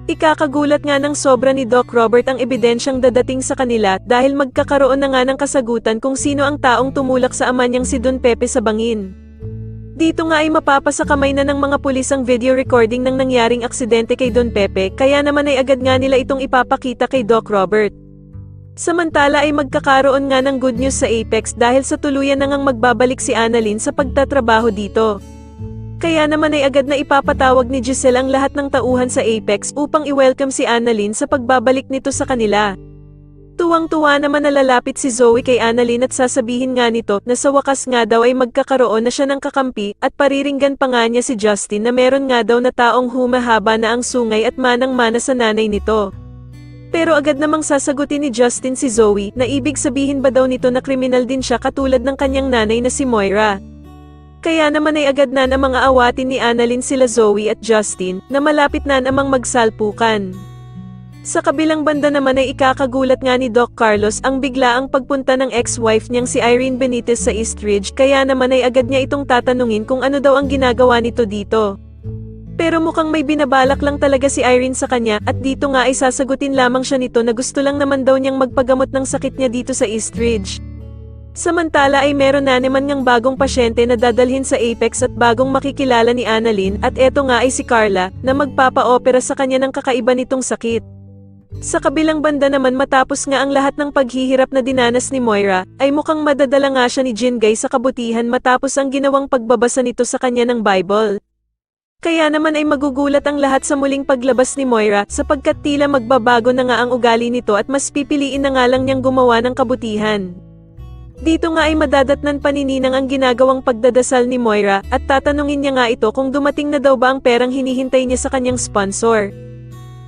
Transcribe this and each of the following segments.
Ikakagulat nga ng sobra ni Doc Robert ang ebidensyang dadating sa kanila dahil magkakaroon na nga ng kasagutan kung sino ang taong tumulak sa ama niyang si Don Pepe sa bangin. Dito nga ay mapapasa kamay na ng mga pulis ang video recording ng nangyaring aksidente kay Don Pepe, kaya naman ay agad nga nila itong ipapakita kay Doc Robert. Samantala ay magkakaroon nga ng good news sa Apex dahil sa tuluyan na ngang magbabalik si Annalyn sa pagtatrabaho dito. Kaya naman ay agad na ipapatawag ni Giselle ang lahat ng tauhan sa Apex upang i-welcome si Annalyn sa pagbabalik nito sa kanila. Tuwang-tuwa naman na lalapit si Zoe kay Annalyn at sasabihin nga nito na sa wakas nga daw ay magkakaroon na siya ng kakampi at pariringgan pa nga niya si Justin na meron nga daw na taong humahaba na ang sungay at manang-mana sa nanay nito. Pero agad namang sasagutin ni Justin si Zoe na ibig sabihin ba daw nito na kriminal din siya katulad ng kanyang nanay na si Moira. Kaya naman ay agad na namang aawatin ni Annalyn sila Zoe at Justin na malapit na namang magsalpukan. Sa kabilang banda naman ay ikakagulat nga ni Doc Carlos ang biglaang pagpunta ng ex-wife niyang si Irene Benitez sa Eastridge, kaya naman ay agad niya itong tatanungin kung ano daw ang ginagawa nito dito. Pero mukhang may binabalak lang talaga si Irene sa kanya at dito nga ay sasagutin lamang siya nito na gusto lang naman daw niyang magpagamot ng sakit niya dito sa Eastridge. Samantala ay meron na naman ngang bagong pasyente na dadalhin sa Apex at bagong makikilala ni Annalyn at eto nga ay si Carla na magpapa-opera sa kanya ng kakaiba nitong sakit. Sa kabilang banda naman matapos nga ang lahat ng paghihirap na dinanas ni Moira, ay mukhang madadala nga siya ni Jingay sa kabutihan matapos ang ginawang pagbabasa nito sa kanya ng Bible. Kaya naman ay magugulat ang lahat sa muling paglabas ni Moira sapagkat tila magbabago na nga ang ugali nito at mas pipiliin na nga lang niyang gumawa ng kabutihan. Dito nga ay madadatnan pa ni Ninang ang ginagawang pagdadasal ni Moira at tatanungin niya nga ito kung dumating na daw ba ang perang hinihintay niya sa kanyang sponsor.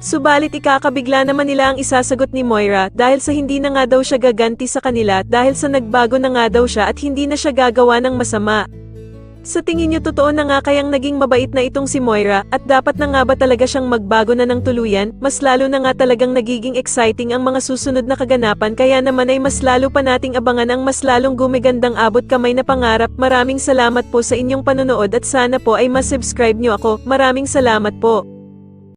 Subalit ikakabigla naman nila ang isasagot ni Moira dahil sa hindi na nga daw siya gaganti sa kanila dahil sa nagbago na nga daw siya at hindi na siya gagawa ng masama. Sa tingin niyo totoo na nga kayang naging mabait na itong si Moira at dapat na nga ba talaga siyang magbago na ng tuluyan? Mas lalo na nga talagang nagiging exciting ang mga susunod na kaganapan kaya naman ay mas lalo pa nating abangan ang mas lalong gumigandang abot kamay na pangarap. Maraming salamat po sa inyong panonood at sana po ay mas subscribe niyo ako. Maraming salamat po.